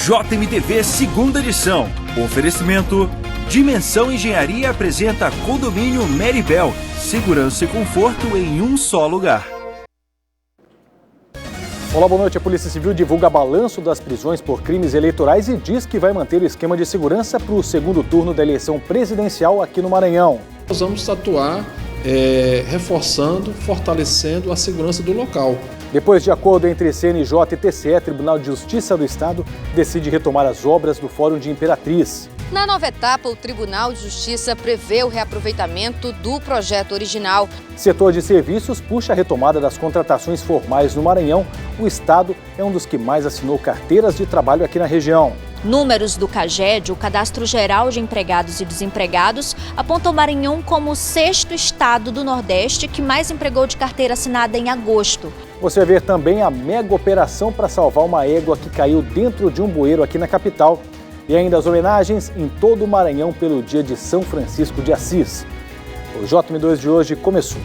JMTV segunda edição. Oferecimento: Dimensão Engenharia apresenta Condomínio Meribel. Segurança e conforto em um só lugar. Olá, boa noite. A Polícia Civil divulga balanço das prisões por crimes eleitorais e diz que vai manter o esquema de segurança para o segundo turno da eleição presidencial aqui no Maranhão. Nós vamos atuar reforçando, fortalecendo a segurança do local. Depois de acordo entre CNJ e TCE, Tribunal de Justiça do Estado decide retomar as obras do Fórum de Imperatriz. Na nova etapa, o Tribunal de Justiça prevê o reaproveitamento do projeto original. Setor de serviços puxa a retomada das contratações formais no Maranhão. O Estado é um dos que mais assinou carteiras de trabalho aqui na região. Números do CAGED, o Cadastro Geral de Empregados e Desempregados, apontam o Maranhão como o 6º estado do Nordeste que mais empregou de carteira assinada em agosto. Você vê também a mega operação para salvar uma égua que caiu dentro de um bueiro aqui na capital. E ainda as homenagens em todo o Maranhão pelo dia de São Francisco de Assis. O JM2 de hoje começou.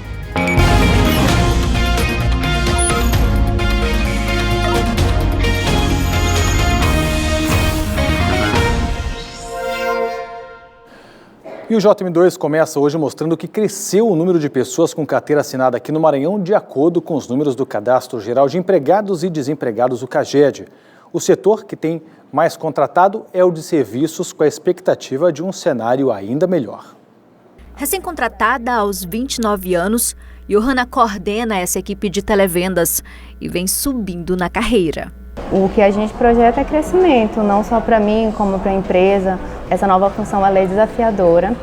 E o JM2 começa hoje mostrando que cresceu o número de pessoas com carteira assinada aqui no Maranhão de acordo com os números do Cadastro Geral de Empregados e Desempregados, o CAGED. O setor que tem mais contratado é o de serviços, com a expectativa de um cenário ainda melhor. Recém-contratada aos 29 anos, Johanna coordena essa equipe de televendas e vem subindo na carreira. O que a gente projeta é crescimento, não só para mim, como para a empresa. Essa nova função ela é desafiadora,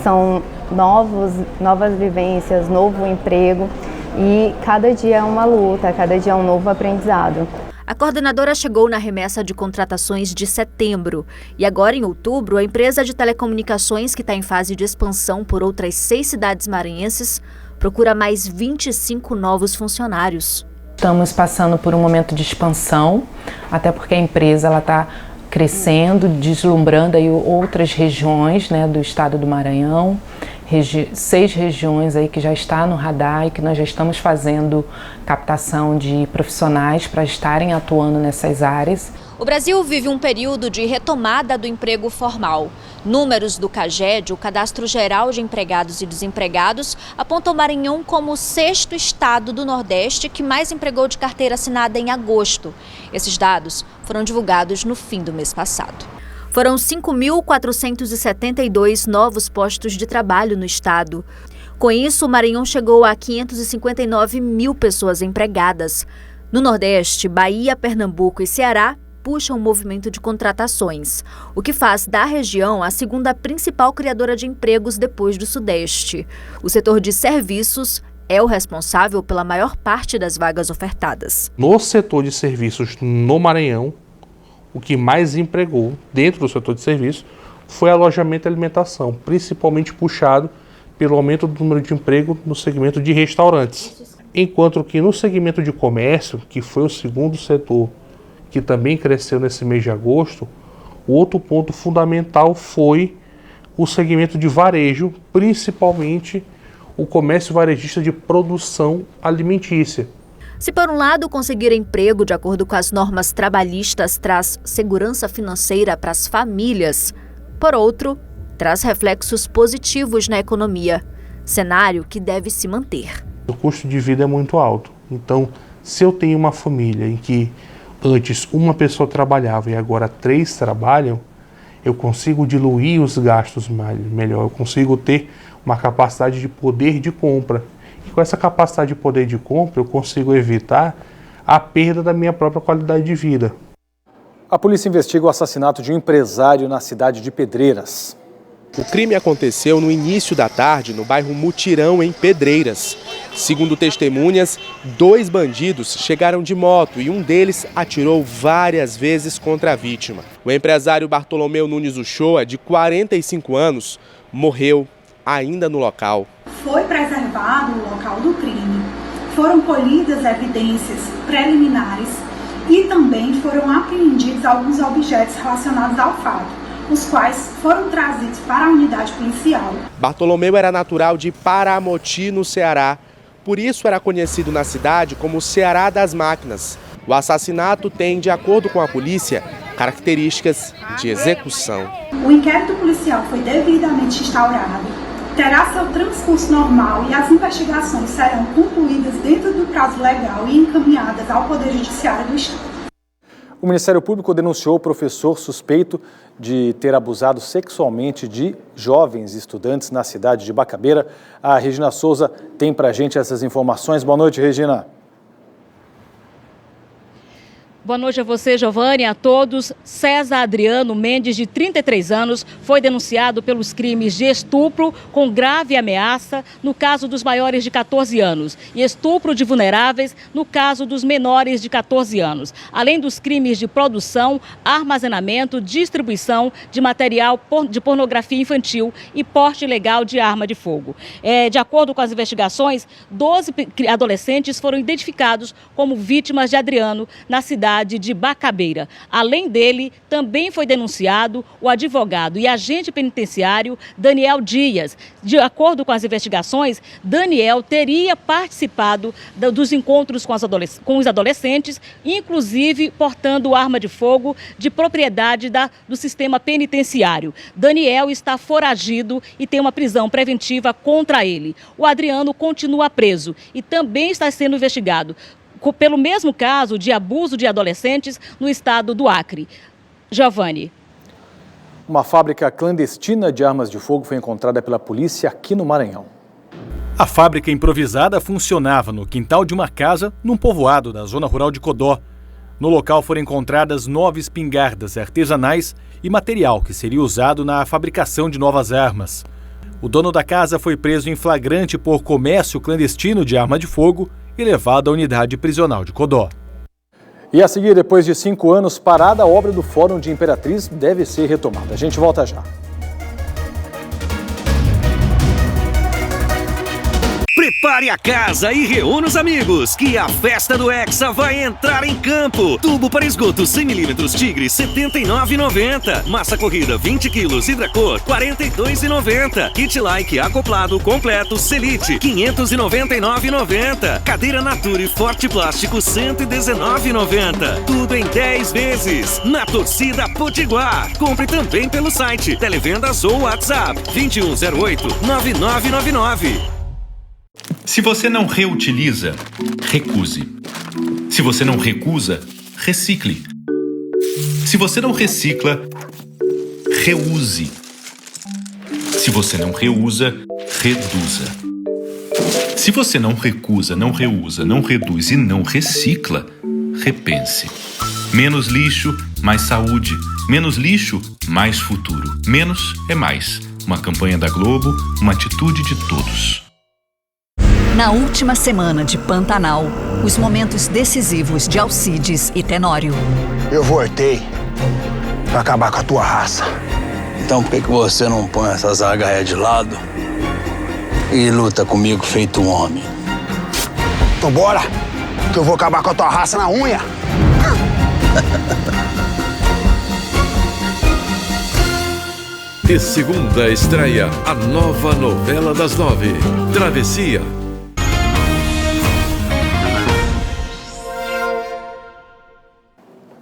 são novas vivências, novo emprego e cada dia é uma luta, cada dia é um novo aprendizado. A coordenadora chegou na remessa de contratações de setembro e agora, em outubro, a empresa de telecomunicações, que está em fase de expansão por outras 6 cidades maranhenses, procura mais 25 novos funcionários. Estamos passando por um momento de expansão, até porque a empresa está crescendo, deslumbrando aí outras regiões, né, do estado do Maranhão. 6 regiões aí que já está no radar e que nós já estamos fazendo captação de profissionais para estarem atuando nessas áreas. O Brasil vive um período de retomada do emprego formal. Números do CAGED, o Cadastro Geral de Empregados e Desempregados, apontam o Maranhão como o 6º estado do Nordeste que mais empregou de carteira assinada em agosto. Esses dados foram divulgados no fim do mês passado. Foram 5.472 novos postos de trabalho no estado. Com isso, o Maranhão chegou a 559 mil pessoas empregadas. No Nordeste, Bahia, Pernambuco e Ceará puxam o movimento de contratações, o que faz da região a segunda principal criadora de empregos depois do Sudeste. O setor de serviços é o responsável pela maior parte das vagas ofertadas. No setor de serviços no Maranhão, o que mais empregou dentro do setor de serviços foi alojamento e alimentação, principalmente puxado pelo aumento do número de emprego no segmento de restaurantes. Enquanto que no segmento de comércio, que foi o segundo setor que também cresceu nesse mês de agosto, o outro ponto fundamental foi o segmento de varejo, principalmente o comércio varejista de produção alimentícia. Se por um lado conseguir emprego de acordo com as normas trabalhistas traz segurança financeira para as famílias, por outro, traz reflexos positivos na economia, cenário que deve se manter. O custo de vida é muito alto, então se eu tenho uma família em que antes uma pessoa trabalhava e agora 3 trabalham, eu consigo diluir os gastos melhor, eu consigo ter uma capacidade de poder de compra. E com essa capacidade de poder de compra, eu consigo evitar a perda da minha própria qualidade de vida. A polícia investiga o assassinato de um empresário na cidade de Pedreiras. O crime aconteceu no início da tarde no bairro Mutirão, em Pedreiras. Segundo testemunhas, 2 bandidos chegaram de moto e um deles atirou várias vezes contra a vítima. O empresário Bartolomeu Nunes Uchoa, de 45 anos, morreu ainda no local. Foi preservado o local do crime, foram colhidas evidências preliminares e também foram apreendidos alguns objetos relacionados ao fato, os quais foram trazidos para a unidade policial. Bartolomeu era natural de Paramoti, no Ceará. Por isso era conhecido na cidade como Ceará das Máquinas. O assassinato tem, de acordo com a polícia, características de execução. O inquérito policial foi devidamente instaurado, terá seu transcurso normal e as investigações serão concluídas dentro do prazo legal e encaminhadas ao Poder Judiciário do Estado. O Ministério Público denunciou o professor suspeito de ter abusado sexualmente de jovens estudantes na cidade de Bacabeira. A Regina Souza tem pra gente essas informações. Boa noite, Regina. Boa noite a você, Giovanni, a todos. César Adriano Mendes, de 33 anos, foi denunciado pelos crimes de estupro com grave ameaça no caso dos maiores de 14 anos e estupro de vulneráveis no caso dos menores de 14 anos, além dos crimes de produção, armazenamento, distribuição de material de pornografia infantil e porte ilegal de arma de fogo. De acordo com as investigações, 12 adolescentes foram identificados como vítimas de Adriano na cidade de Bacabeira. Além dele, também foi denunciado o advogado e agente penitenciário Daniel Dias. De acordo com as investigações, Daniel teria participado dos encontros com os adolescentes, inclusive portando arma de fogo de propriedade do sistema penitenciário. Daniel está foragido e tem uma prisão preventiva contra ele. O Adriano continua preso e também está sendo investigado pelo mesmo caso de abuso de adolescentes no estado do Acre. Giovanni. Uma fábrica clandestina de armas de fogo foi encontrada pela polícia aqui no Maranhão. A fábrica improvisada funcionava no quintal de uma casa num povoado da zona rural de Codó. No local foram encontradas 9 espingardas artesanais e material que seria usado na fabricação de novas armas. O dono da casa foi preso em flagrante por comércio clandestino de arma de fogo e levado à unidade prisional de Codó. E a seguir, depois de 5 anos parada, a obra do Fórum de Imperatriz deve ser retomada. A gente volta já. Prepare a casa e reúna os amigos, que a festa do Hexa vai entrar em campo. Tubo para esgoto 100mm Tigre, R$ 79,90. Massa corrida 20 kg Hidracor, R$ 42,90. Kit like acoplado completo Selite, R$ 599,90. Cadeira Nature Forte Plástico, R$ 119,90. Tudo em 10 vezes. Na Torcida Potiguar. Compre também pelo site, televendas ou WhatsApp 2108-9999. Se você não reutiliza, recuse. Se você não recusa, recicle. Se você não recicla, reuse. Se você não reusa, reduza. Se você não recusa, não reusa, não reduz e não recicla, repense. Menos lixo, mais saúde. Menos lixo, mais futuro. Menos é mais. Uma campanha da Globo, uma atitude de todos. Na última semana de Pantanal, os momentos decisivos de Alcides e Tenório. Eu voltei pra acabar com a tua raça. Então por que você não põe essas agarras de lado e luta comigo feito um homem? Então bora, que eu vou acabar com a tua raça na unha. E segunda estreia a nova novela das 9, Travessia.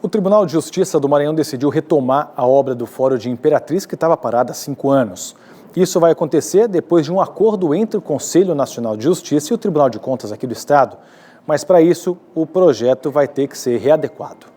O Tribunal de Justiça do Maranhão decidiu retomar a obra do Fórum de Imperatriz, que estava parada há 5 anos. Isso vai acontecer depois de um acordo entre o Conselho Nacional de Justiça e o Tribunal de Contas aqui do Estado. Mas, para isso, o projeto vai ter que ser readequado.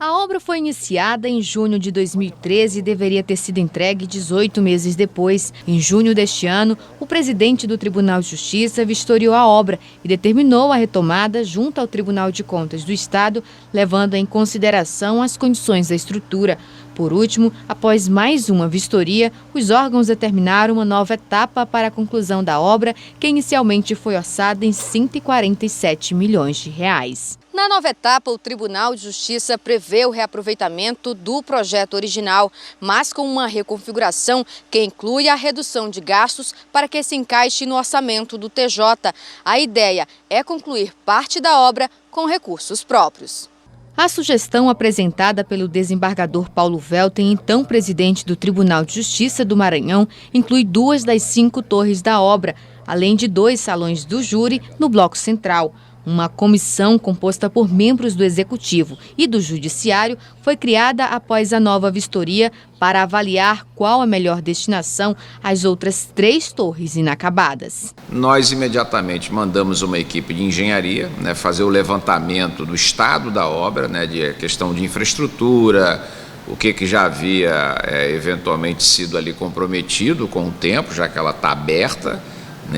A obra foi iniciada em junho de 2013 e deveria ter sido entregue 18 meses depois. Em junho deste ano, o presidente do Tribunal de Justiça vistoriou a obra e determinou a retomada junto ao Tribunal de Contas do Estado, levando em consideração as condições da estrutura. Por último, após mais uma vistoria, os órgãos determinaram uma nova etapa para a conclusão da obra, que inicialmente foi orçada em 147 milhões de reais. Na nova etapa, o Tribunal de Justiça prevê o reaproveitamento do projeto original, mas com uma reconfiguração que inclui a redução de gastos para que se encaixe no orçamento do TJ. A ideia é concluir parte da obra com recursos próprios. A sugestão apresentada pelo desembargador Paulo Velten, então presidente do Tribunal de Justiça do Maranhão, inclui 2 das 5 torres da obra, além de 2 salões do júri no bloco central. Uma comissão composta por membros do Executivo e do Judiciário foi criada após a nova vistoria para avaliar qual a melhor destinação às outras 3 torres inacabadas. Nós imediatamente mandamos uma equipe de engenharia, fazer o levantamento do estado da obra, de questão de infraestrutura, o que já havia eventualmente sido ali comprometido com o tempo, já que ela está aberta,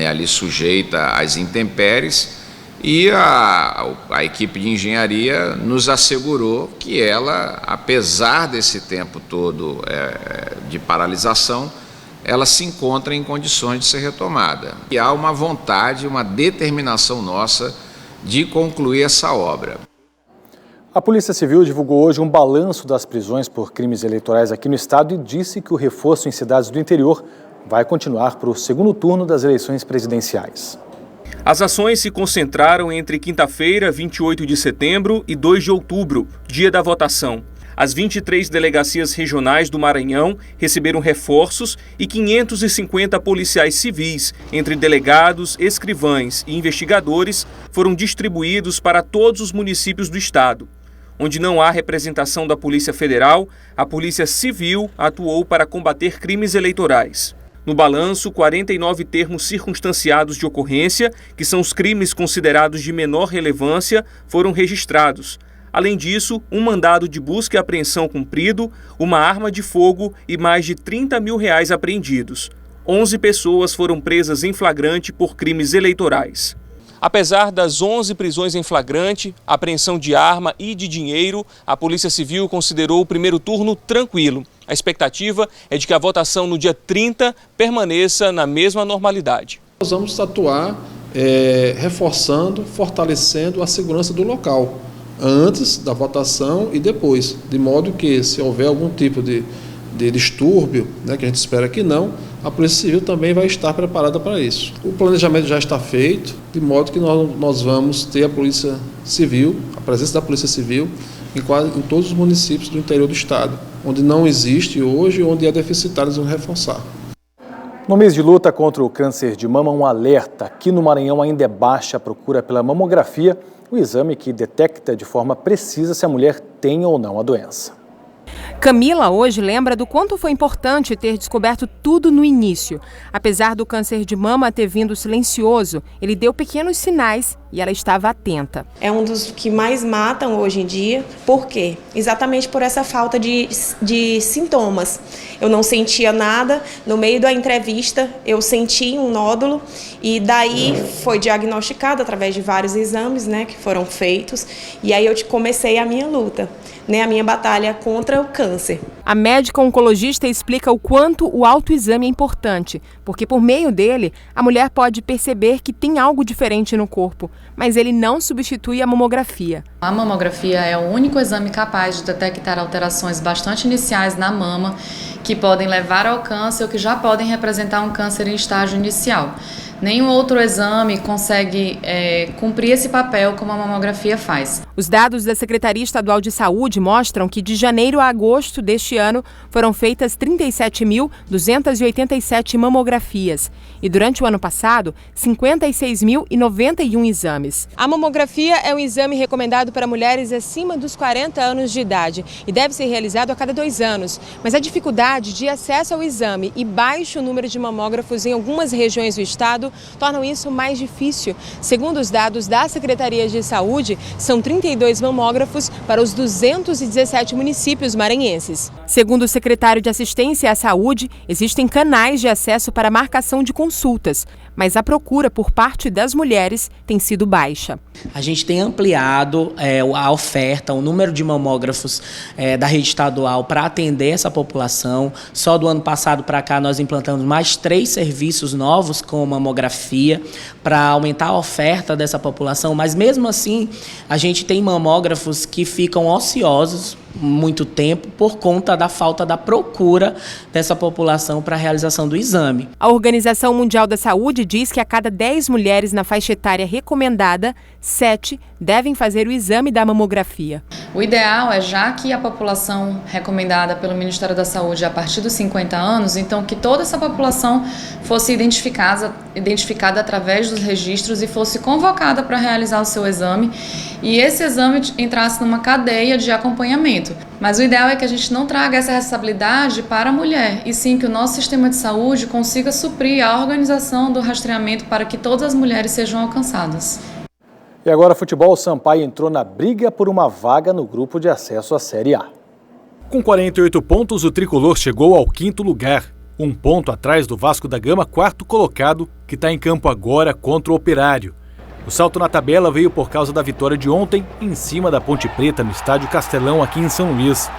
ali sujeita às intempéries. E a equipe de engenharia nos assegurou que ela, apesar desse tempo todo de paralisação, ela se encontra em condições de ser retomada. E há uma vontade, uma determinação nossa de concluir essa obra. A Polícia Civil divulgou hoje um balanço das prisões por crimes eleitorais aqui no estado e disse que o reforço em cidades do interior vai continuar para o segundo turno das eleições presidenciais. As ações se concentraram entre quinta-feira, 28 de setembro, e 2 de outubro, dia da votação. As 23 delegacias regionais do Maranhão receberam reforços e 550 policiais civis, entre delegados, escrivães e investigadores, foram distribuídos para todos os municípios do estado. Onde não há representação da Polícia Federal, a Polícia Civil atuou para combater crimes eleitorais. No balanço, 49 termos circunstanciados de ocorrência, que são os crimes considerados de menor relevância, foram registrados. Além disso, um mandado de busca e apreensão cumprido, uma arma de fogo e mais de R$30 mil apreendidos. 11 pessoas foram presas em flagrante por crimes eleitorais. Apesar das 11 prisões em flagrante, apreensão de arma e de dinheiro, a Polícia Civil considerou o primeiro turno tranquilo. A expectativa é de que a votação no dia 30 permaneça na mesma normalidade. Nós vamos atuar reforçando, fortalecendo a segurança do local, antes da votação e depois, de modo que, se houver algum tipo de distúrbio, que a gente espera que não, a Polícia Civil também vai estar preparada para isso. O planejamento já está feito, de modo que nós vamos ter a Polícia Civil, a presença da Polícia Civil em todos os municípios do interior do estado, onde não existe hoje, onde é deficitário, eles vão reforçar. No mês de luta contra o câncer de mama, um alerta. Aqui no Maranhão ainda é baixa a procura pela mamografia, o exame que detecta de forma precisa se a mulher tem ou não a doença. Camila hoje lembra do quanto foi importante ter descoberto tudo no início. Apesar do câncer de mama ter vindo silencioso, ele deu pequenos sinais e ela estava atenta. É um dos que mais matam hoje em dia. Por quê? Exatamente por essa falta de sintomas. Eu não sentia nada. No meio da entrevista, eu senti um nódulo e daí foi diagnosticado através de vários exames, que foram feitos. E aí eu comecei a minha luta, a minha batalha contra o câncer. A médica oncologista explica o quanto o autoexame é importante, porque por meio dele, a mulher pode perceber que tem algo diferente no corpo, mas ele não substitui a mamografia. A mamografia é o único exame capaz de detectar alterações bastante iniciais na mama, que podem levar ao câncer ou que já podem representar um câncer em estágio inicial. Nenhum outro exame consegue cumprir esse papel como a mamografia faz. Os dados da Secretaria Estadual de Saúde mostram que de janeiro a agosto deste ano foram feitas 37.287 mamografias e durante o ano passado, 56.091 exames. A mamografia é um exame recomendado para mulheres acima dos 40 anos de idade e deve ser realizado a cada 2 anos. Mas a dificuldade de acesso ao exame e baixo número de mamógrafos em algumas regiões do estado tornam isso mais difícil. Segundo os dados da Secretaria de Saúde, são 32 mamógrafos para os 217 municípios maranhenses. Segundo o secretário de Assistência à Saúde, existem canais de acesso para marcação de consultas, mas a procura por parte das mulheres tem sido baixa. A gente tem ampliado a oferta, o número de mamógrafos da rede estadual para atender essa população. Só do ano passado para cá nós implantamos mais 3 serviços novos com mamografia para aumentar a oferta dessa população, mas mesmo assim a gente tem mamógrafos que ficam ociosos muito tempo por conta da falta da procura dessa população para a realização do exame. A Organização Mundial da Saúde diz que a cada 10 mulheres na faixa etária recomendada, 7 devem fazer o exame da mamografia. O ideal é, já que a população recomendada pelo Ministério da Saúde é a partir dos 50 anos, então que toda essa população fosse identificada através dos registros e fosse convocada para realizar o seu exame, e esse exame entrasse numa cadeia de acompanhamento. Mas o ideal é que a gente não traga essa responsabilidade para a mulher, e sim que o nosso sistema de saúde consiga suprir a organização do rastreamento para que todas as mulheres sejam alcançadas. E agora, futebol, o Sampaio entrou na briga por uma vaga no grupo de acesso à Série A. Com 48 pontos, o tricolor chegou ao 5º lugar, 1 ponto atrás do Vasco da Gama, 4º colocado, que está em campo agora contra o Operário. O salto na tabela veio por causa da vitória de ontem, em cima da Ponte Preta, no estádio Castelão, aqui em São Luís.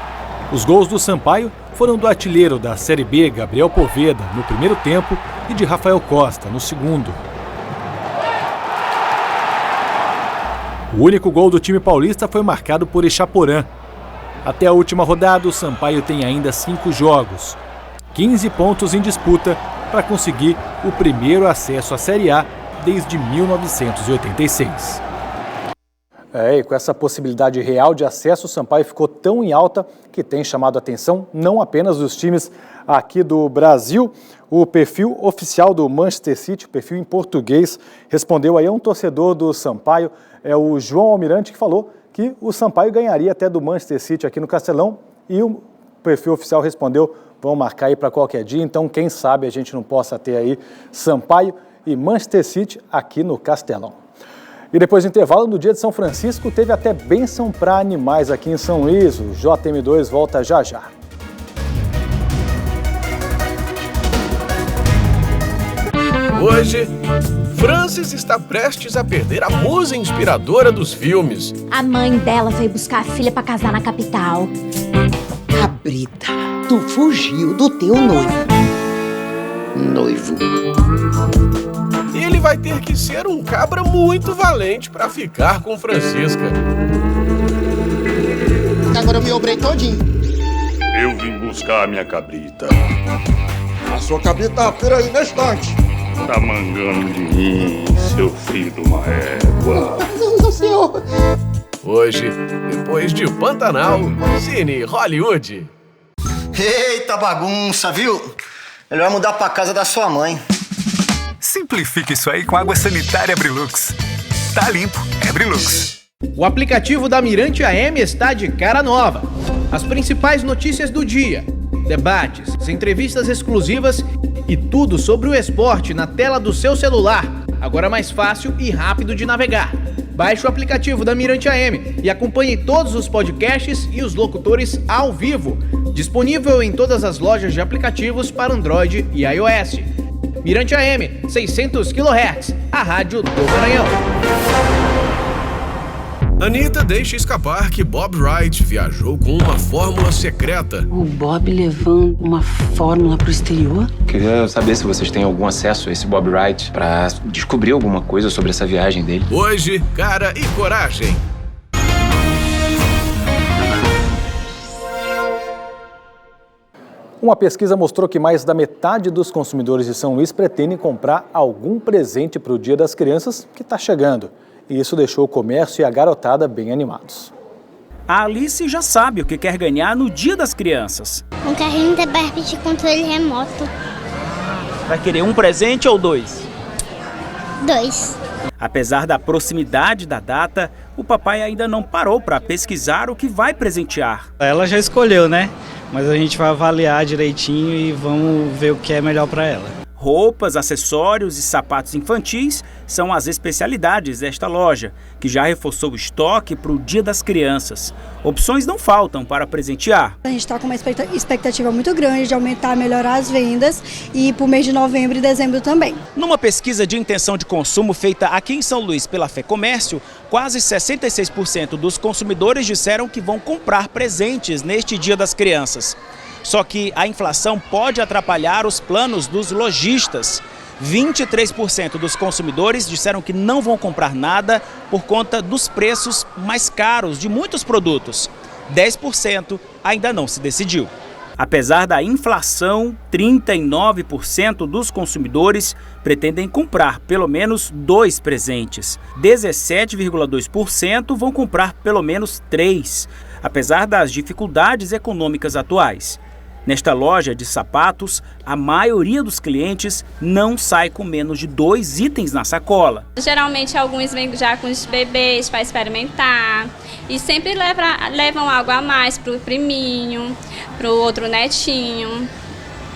Os gols do Sampaio foram do artilheiro da Série B, Gabriel Poveda, no primeiro tempo, e de Rafael Costa, no segundo. O único gol do time paulista foi marcado por Echaporã. Até a última rodada, o Sampaio tem ainda 5 jogos, 15 pontos em disputa para conseguir o primeiro acesso à Série A desde 1986. E com essa possibilidade real de acesso, o Sampaio ficou tão em alta que tem chamado a atenção não apenas dos times aqui do Brasil. O perfil oficial do Manchester City, o perfil em português, respondeu aí a um torcedor do Sampaio, é o João Almirante, que falou que o Sampaio ganharia até do Manchester City aqui no Castelão, e o perfil oficial respondeu: vão marcar aí para qualquer dia, então quem sabe a gente não possa ter aí Sampaio e Manchester City aqui no Castelão. E depois do intervalo, no dia de São Francisco, teve até bênção para animais aqui em São Luís. O JM2 volta já já. Hoje, Frances está prestes a perder a musa inspiradora dos filmes. A mãe dela veio buscar a filha para casar na capital. Cabrita, tu fugiu do teu noivo. E ele vai ter que ser um cabra muito valente para ficar com Francisca. Agora eu me obrei todinho. Eu vim buscar a minha cabrita. A sua cabrita tá feira aí na estante. Tá mangando de mim, seu filho de uma égua. Não, senhor. Hoje, depois de Pantanal, Cine Hollywood. Eita bagunça, viu? Melhor mudar pra casa da sua mãe. Simplifique isso aí com água sanitária Brilux. Tá limpo, é Brilux. O aplicativo da Mirante AM está de cara nova. As principais notícias do dia, debates, entrevistas exclusivas e tudo sobre o esporte na tela do seu celular. Agora mais fácil e rápido de navegar. Baixe o aplicativo da Mirante AM e acompanhe todos os podcasts e os locutores ao vivo. Disponível em todas as lojas de aplicativos para Android e iOS. Mirante AM, 600 kHz, a rádio do Maranhão. Anitta deixa escapar que Bob Wright viajou com uma fórmula secreta. O Bob levando uma fórmula pro exterior? Queria saber se vocês têm algum acesso a esse Bob Wright para descobrir alguma coisa sobre essa viagem dele. Hoje, cara e coragem. Uma pesquisa mostrou que mais da metade dos consumidores de São Luís pretendem comprar algum presente para o Dia das Crianças, que está chegando. E isso deixou o comércio e a garotada bem animados. A Alice já sabe o que quer ganhar no Dia das Crianças. Um carrinho da Barbie de controle remoto. Vai querer um presente ou 2? 2. Apesar da proximidade da data, o papai ainda não parou para pesquisar o que vai presentear. Ela já escolheu, né? Mas a gente vai avaliar direitinho e vamos ver o que é melhor para ela. Roupas, acessórios e sapatos infantis são as especialidades desta loja, que já reforçou o estoque para o Dia das Crianças. Opções não faltam para presentear. A gente está com uma expectativa muito grande de aumentar, melhorar as vendas e para o mês de novembro e dezembro também. Numa pesquisa de intenção de consumo feita aqui em São Luís pela FEComércio, quase 66% dos consumidores disseram que vão comprar presentes neste Dia das Crianças. Só que a inflação pode atrapalhar os planos dos lojistas. 23% dos consumidores disseram que não vão comprar nada por conta dos preços mais caros de muitos produtos. 10% ainda não se decidiu. Apesar da inflação, 39% dos consumidores pretendem comprar pelo menos 2 presentes. 17,2% vão comprar pelo menos 3, apesar das dificuldades econômicas atuais. Nesta loja de sapatos, a maioria dos clientes não sai com menos de 2 itens na sacola. Geralmente alguns vêm já com os bebês para experimentar e sempre levam algo a mais para o priminho, para o outro netinho.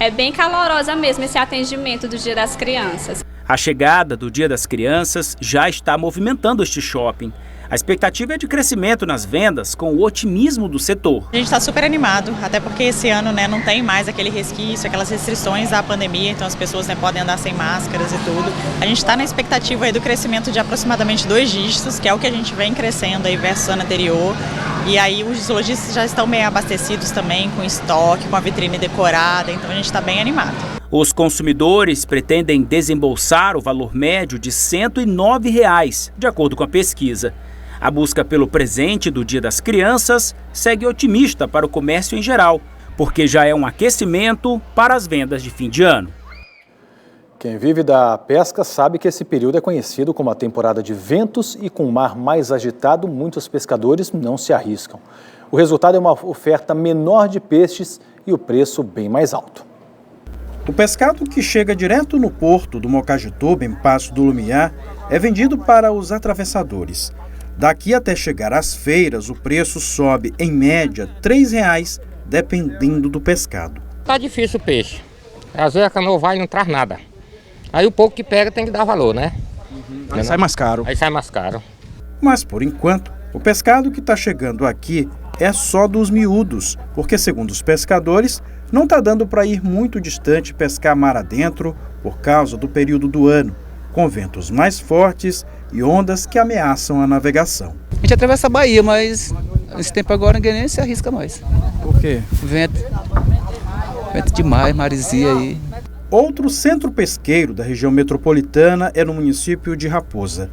É bem calorosa mesmo esse atendimento do Dia das Crianças. A chegada do Dia das Crianças já está movimentando este shopping. A expectativa é de crescimento nas vendas com o otimismo do setor. A gente está super animado, até porque esse ano não tem mais aquele resquício, aquelas restrições da pandemia, então as pessoas podem andar sem máscaras e tudo. A gente está na expectativa aí do crescimento de aproximadamente 2 dígitos, que é o que a gente vem crescendo aí versus o ano anterior. E aí os lojistas já estão bem abastecidos também, com estoque, com a vitrine decorada, então a gente está bem animado. Os consumidores pretendem desembolsar o valor médio de R$ 109, de acordo com a pesquisa. A busca pelo presente do Dia das Crianças segue otimista para o comércio em geral, porque já é um aquecimento para as vendas de fim de ano. Quem vive da pesca sabe que esse período é conhecido como a temporada de ventos e com o mar mais agitado, muitos pescadores não se arriscam. O resultado é uma oferta menor de peixes e o preço bem mais alto. O pescado que chega direto no porto do Mocajituba, em Passo do Lumiar, é vendido para os atravessadores. Daqui até chegar às feiras, o preço sobe, em média, R$ 3,00, dependendo do pescado. Tá difícil o peixe. Às vezes a canoa vai e não traz nada. Aí o pouco que pega tem que dar valor, né? Aí sai mais caro. Aí sai mais caro. Mas, por enquanto, o pescado que está chegando aqui é só dos miúdos, porque, segundo os pescadores, não está dando para ir muito distante pescar mar adentro por causa do período do ano, com ventos mais fortes e ondas que ameaçam a navegação. A gente atravessa a Bahia, mas nesse tempo agora ninguém nem se arrisca mais. Por quê? Vento demais, maresia aí. Outro centro pesqueiro da região metropolitana é no município de Raposa.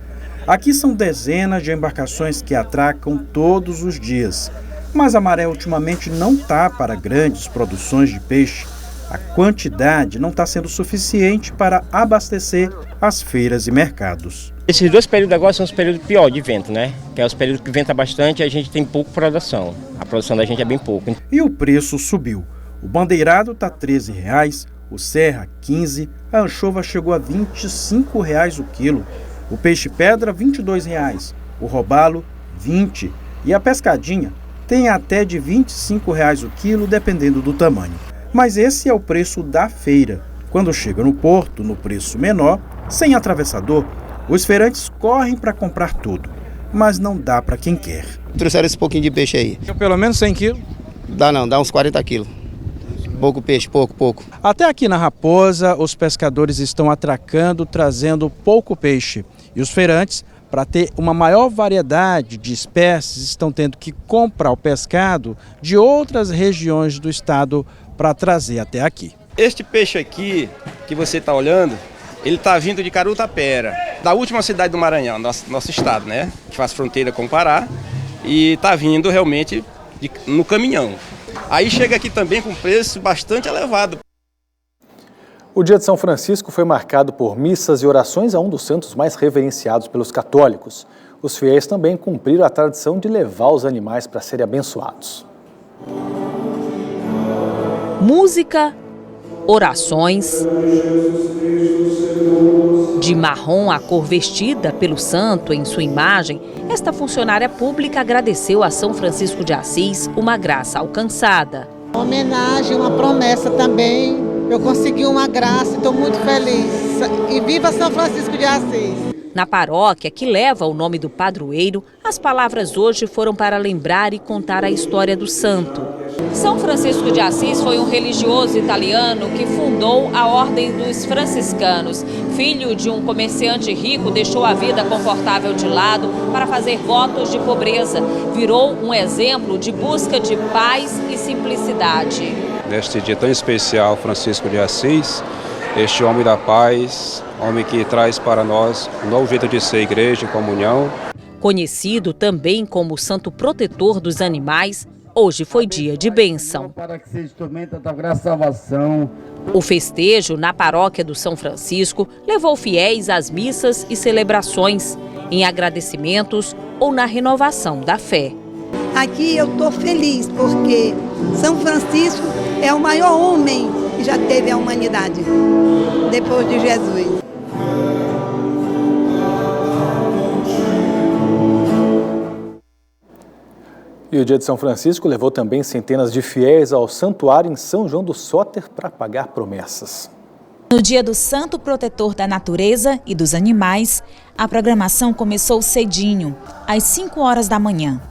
Aqui são dezenas de embarcações que atracam todos os dias. Mas a maré ultimamente não está para grandes produções de peixe. A quantidade não está sendo suficiente para abastecer as feiras e mercados. Esses 2 períodos agora são os períodos piores de vento, né? Que é os períodos que venta bastante e a gente tem pouco produção. A produção da gente é bem pouco. E o preço subiu. O bandeirado está R$ 13,00, o serra R$ 15,00, a anchova chegou a R$ 25,00 o quilo. O peixe-pedra R$ 22,00, o robalo R$ 20,00 e a pescadinha tem até de R$ 25,00 o quilo, dependendo do tamanho. Mas esse é o preço da feira. Quando chega no porto, no preço menor, sem atravessador, os feirantes correm para comprar tudo, mas não dá para quem quer. Trouxeram esse pouquinho de peixe aí. Pelo menos 100 quilos? Dá não, dá uns 40 quilos. Pouco peixe, pouco. Até aqui na Raposa, os pescadores estão atracando, trazendo pouco peixe. E os feirantes, para ter uma maior variedade de espécies, estão tendo que comprar o pescado de outras regiões do estado para trazer até aqui. Este peixe aqui que você está olhando, ele está vindo de Carutapera, da última cidade do Maranhão, nosso estado, né? Que faz fronteira com o Pará, e está vindo realmente no caminhão. Aí chega aqui também com preço bastante elevado. O dia de São Francisco foi marcado por missas e orações a um dos santos mais reverenciados pelos católicos. Os fiéis também cumpriram a tradição de levar os animais para serem abençoados. Música, orações. De marrom a cor vestida pelo santo em sua imagem, esta funcionária pública agradeceu a São Francisco de Assis uma graça alcançada. Uma homenagem, uma promessa também. Eu consegui uma graça e estou muito feliz. E viva São Francisco de Assis! Na paróquia, que leva o nome do padroeiro, as palavras hoje foram para lembrar e contar a história do santo. São Francisco de Assis foi um religioso italiano que fundou a Ordem dos Franciscanos. Filho de um comerciante rico, deixou a vida confortável de lado para fazer votos de pobreza. Virou um exemplo de busca de paz e simplicidade. Neste dia tão especial, Francisco de Assis, este homem da paz, homem que traz para nós um novo jeito de ser igreja e comunhão. Conhecido também como santo protetor dos animais, hoje foi dia de bênção. Para que seja tormenta da graça e salvação. O festejo na paróquia do São Francisco levou fiéis às missas e celebrações, em agradecimentos ou na renovação da fé. Aqui eu estou feliz porque São Francisco é o maior homem que já teve a humanidade, depois de Jesus. E o dia de São Francisco levou também centenas de fiéis ao santuário em São João do Soter para pagar promessas. No dia do Santo Protetor da Natureza e dos Animais, a programação começou cedinho, às 5 horas da manhã.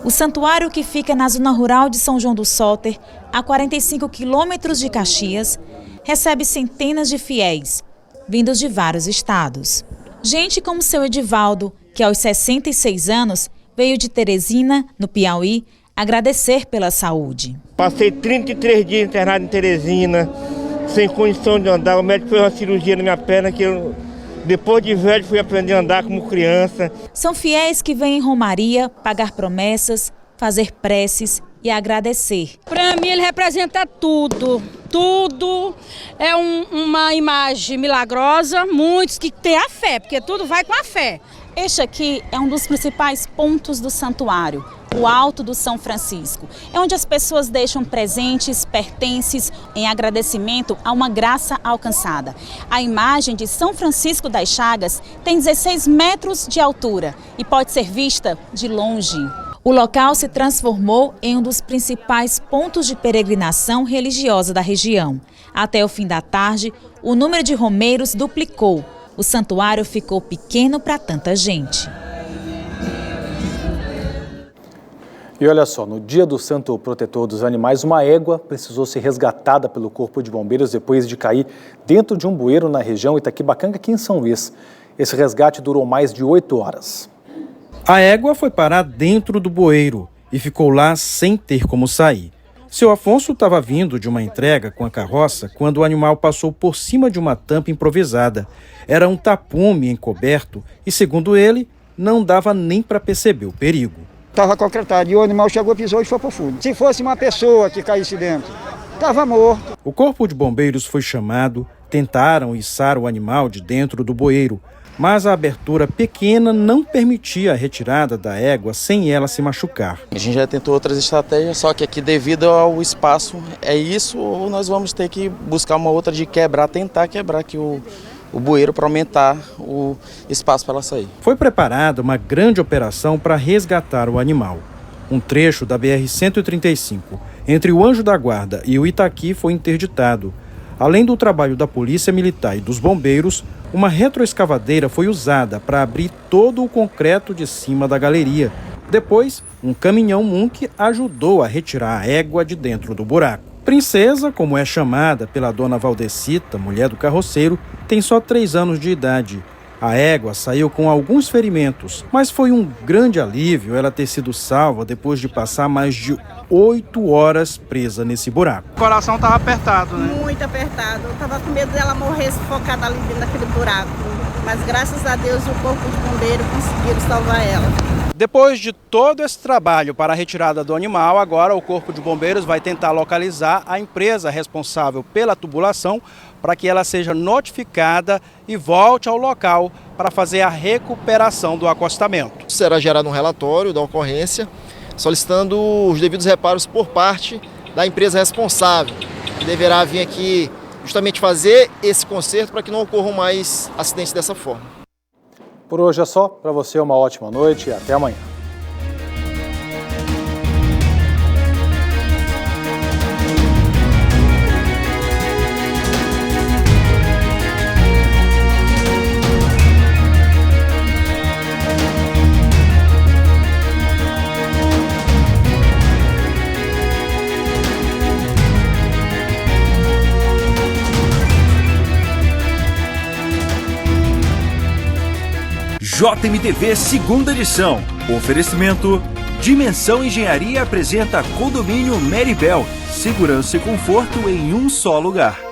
O santuário, que fica na zona rural de São João do Soter, a 45 quilômetros de Caxias, recebe centenas de fiéis, vindos de vários estados. Gente como seu Edivaldo, que aos 66 anos veio de Teresina, no Piauí, agradecer pela saúde. Passei 33 dias internado em Teresina, sem condição de andar. O médico fez uma cirurgia na minha perna que eu, depois de velho, fui aprender a andar como criança. São fiéis que vêm em romaria pagar promessas, fazer preces e agradecer. Para mim ele representa tudo. Tudo é uma imagem milagrosa, muitos que têm a fé, porque tudo vai com a fé. Este aqui é um dos principais pontos do santuário, o Alto do São Francisco. É onde as pessoas deixam presentes, pertences, em agradecimento a uma graça alcançada. A imagem de São Francisco das Chagas tem 16 metros de altura e pode ser vista de longe. O local se transformou em um dos principais pontos de peregrinação religiosa da região. Até o fim da tarde, o número de romeiros duplicou. O santuário ficou pequeno para tanta gente. E olha só, no dia do Santo Protetor dos Animais, uma égua precisou ser resgatada pelo Corpo de Bombeiros depois de cair dentro de um bueiro na região Itaquibacanga, aqui em São Luís. Esse resgate durou mais de 8 horas. A égua foi parar dentro do bueiro e ficou lá sem ter como sair. Seu Afonso estava vindo de uma entrega com a carroça quando o animal passou por cima de uma tampa improvisada. Era um tapume encoberto e, segundo ele, não dava nem para perceber o perigo. Estava concretado e o animal chegou, pisou e foi para o fundo. Se fosse uma pessoa que caísse dentro, estava morto. O Corpo de Bombeiros foi chamado, tentaram içar o animal de dentro do bueiro, mas a abertura pequena não permitia a retirada da égua sem ela se machucar. A gente já tentou outras estratégias, só que aqui, devido ao espaço, é isso, ou nós vamos ter que buscar uma outra de quebrar, tentar quebrar aqui o bueiro para aumentar o espaço para ela sair. Foi preparada uma grande operação para resgatar o animal. Um trecho da BR-135 entre o Anjo da Guarda e o Itaqui foi interditado. Além do trabalho da Polícia Militar e dos bombeiros, uma retroescavadeira foi usada para abrir todo o concreto de cima da galeria. Depois, um caminhão Munk ajudou a retirar a égua de dentro do buraco. Princesa, como é chamada pela dona Valdecita, mulher do carroceiro, tem só 3 anos de idade. A égua saiu com alguns ferimentos, mas foi um grande alívio ela ter sido salva depois de passar mais de 8 horas presa nesse buraco. O coração estava apertado, né? Muito apertado. Eu estava com medo dela morrer sufocada ali dentro daquele buraco. Mas graças a Deus o Corpo de Bombeiros conseguiram salvar ela. Depois de todo esse trabalho para a retirada do animal, agora o Corpo de Bombeiros vai tentar localizar a empresa responsável pela tubulação para que ela seja notificada e volte ao local para fazer a recuperação do acostamento. Será gerado um relatório da ocorrência solicitando os devidos reparos por parte da empresa responsável, que deverá vir aqui justamente fazer esse conserto para que não ocorram mais acidentes dessa forma. Por hoje é só. Para você, uma ótima noite e até amanhã. JMTV segunda edição. Oferecimento: Dimensão Engenharia apresenta Condomínio Meribel. Segurança e conforto em um só lugar.